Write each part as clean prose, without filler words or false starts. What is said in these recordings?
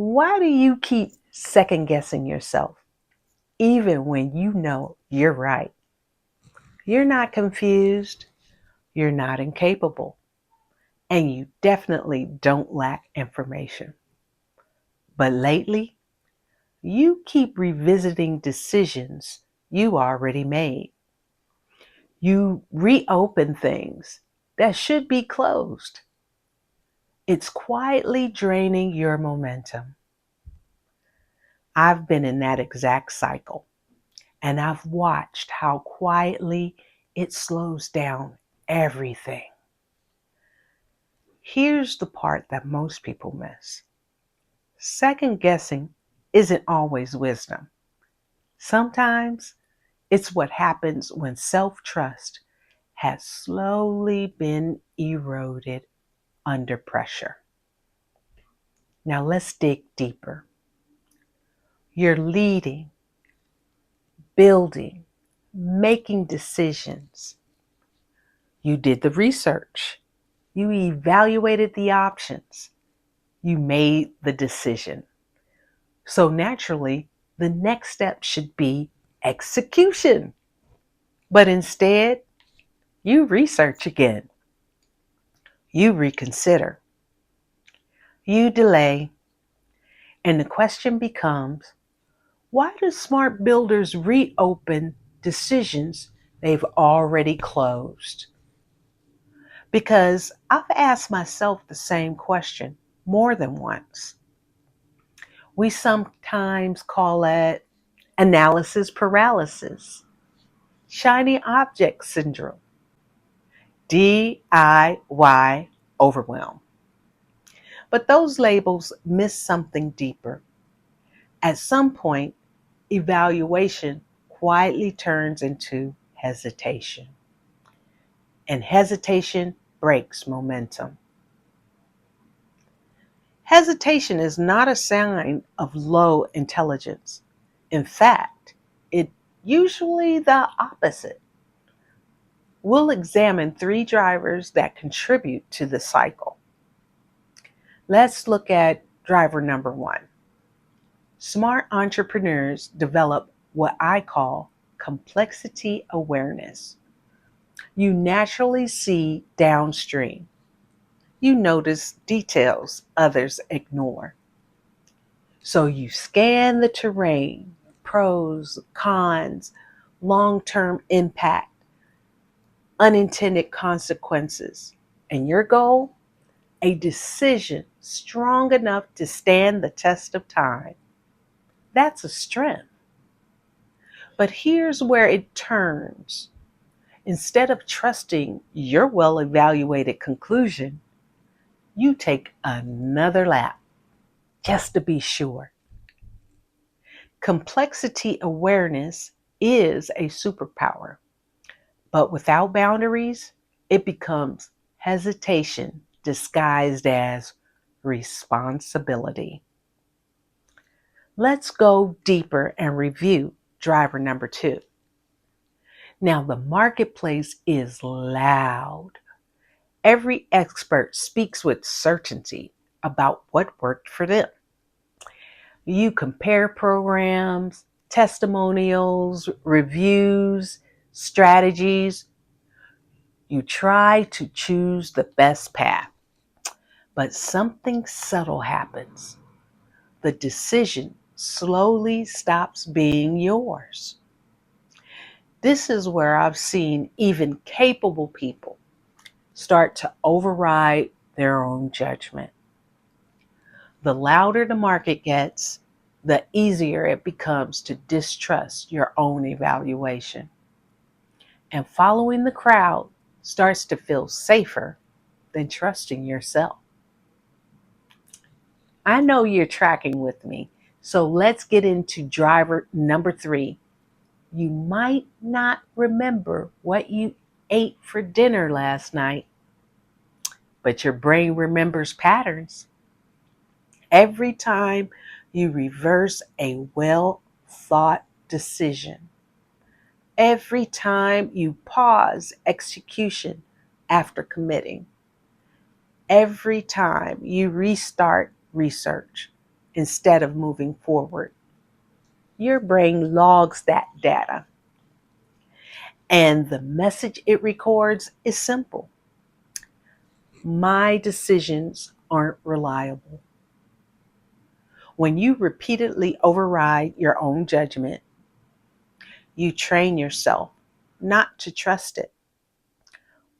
Why do you keep second guessing yourself, even when you know you're right? You're not confused, you're not incapable, and you definitely don't lack information. But lately, you keep revisiting decisions you already made. You reopen things that should be closed. It's quietly draining your momentum. I've been in that exact cycle, and I've watched how quietly it slows down everything. Here's the part that most people miss. Second guessing isn't always wisdom. Sometimes it's what happens when self trust has slowly been eroded under pressure. Now let's dig deeper. You're leading, building, making decisions. You did the research. You evaluated the options. You made the decision. So naturally, the next step should be execution. But instead, you research again. You reconsider. You delay. And the question becomes, why do smart builders reopen decisions they've already closed? Because I've asked myself the same question more than once. We sometimes call it analysis paralysis, shiny object syndrome, DIY overwhelm. But those labels miss something deeper. At some point, evaluation quietly turns into hesitation, and hesitation breaks momentum. Hesitation is not a sign of low intelligence. In fact, it's usually the opposite. We'll examine three drivers that contribute to the cycle. Let's look at driver number one. Smart entrepreneurs develop what I call complexity awareness. You naturally see downstream. You notice details others ignore. So you scan the terrain, pros, cons, long term impact, unintended consequences. And your goal? A decision strong enough to stand the test of time. That's a strength. But here's where it turns. Instead of trusting your well evaluated conclusion, you take another lap just to be sure. Complexity awareness is a superpower, but without boundaries, it becomes hesitation disguised as responsibility. Let's go deeper and review driver number two. Now, the marketplace is loud. Every expert speaks with certainty about what worked for them. You compare programs, testimonials, reviews, strategies. You try to choose the best path, but something subtle happens. The decision slowly stops being yours. This is where I've seen even capable people start to override their own judgment. The louder the market gets, the easier it becomes to distrust your own evaluation. And following the crowd starts to feel safer than trusting yourself. I know you're tracking with me, so let's get into driver number three. You might not remember what you ate for dinner last night, but your brain remembers patterns. Every time you reverse a well thought decision, every time you pause execution after committing, every time you restart research, instead of moving forward. Your brain logs that data, and the message it records is simple. My decisions aren't reliable. When you repeatedly override your own judgment, you train yourself not to trust it.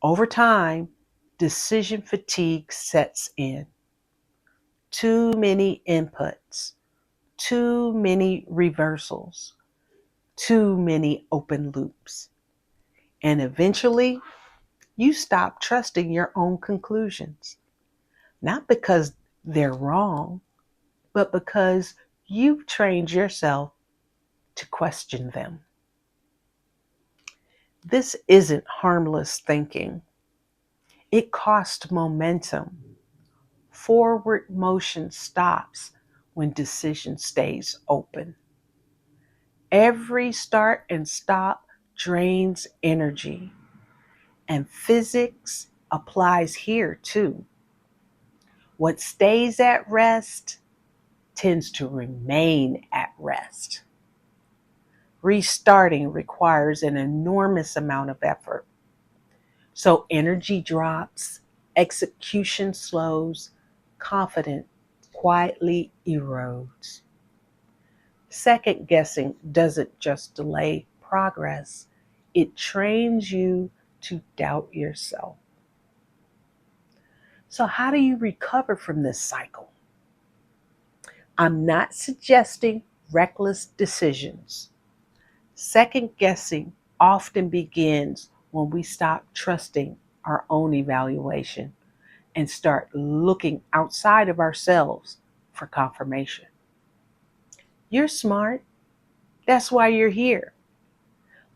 Over time, decision fatigue sets in. Too many inputs, too many reversals, too many open loops. And eventually, you stop trusting your own conclusions, not because they're wrong, but because you've trained yourself to question them. This isn't harmless thinking. It costs momentum. Forward motion stops when decision stays open. Every start and stop drains energy, and physics applies here too. What stays at rest tends to remain at rest. Restarting requires an enormous amount of effort. So energy drops, execution slows, confidence quietly erodes. Second guessing doesn't just delay progress, it trains you to doubt yourself. So, how do you recover from this cycle? I'm not suggesting reckless decisions. Second guessing often begins when we stop trusting our own evaluation and start looking outside of ourselves for confirmation. You're smart. That's why you're here.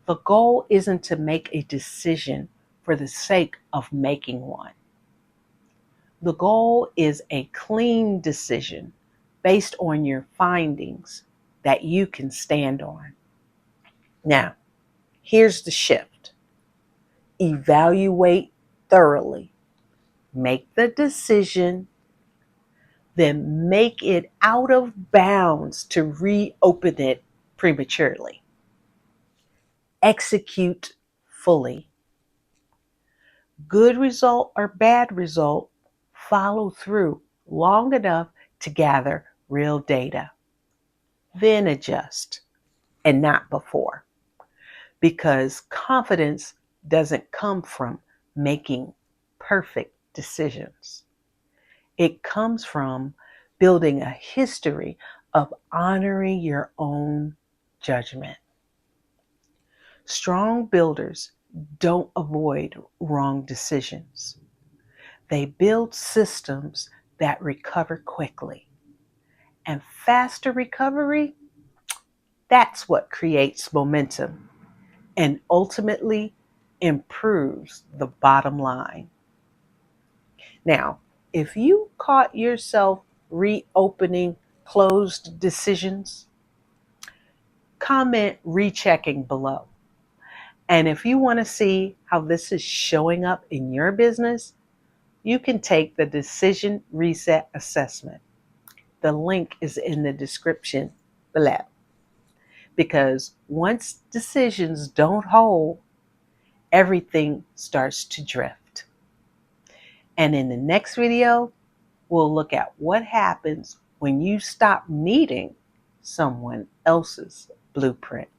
The goal isn't to make a decision for the sake of making one. The goal is a clean decision based on your findings that you can stand on. Now, here's the shift. Evaluate thoroughly. Make the decision, then make it out of bounds to reopen it prematurely. Execute fully. Good result or bad result, follow through long enough to gather real data. Then adjust, and not before. Because confidence doesn't come from making perfect decisions. It comes from building a history of honoring your own judgment. Strong builders don't avoid wrong decisions. They build systems that recover quickly. And faster recovery, that's what creates momentum and ultimately improves the bottom line. Now, if you caught yourself reopening closed decisions, comment rechecking below. And if you want to see how this is showing up in your business, you can take the Decision Reset Assessment. The link is in the description below. Because once decisions don't hold, everything starts to drift. And in the next video, we'll look at what happens when you stop needing someone else's blueprint.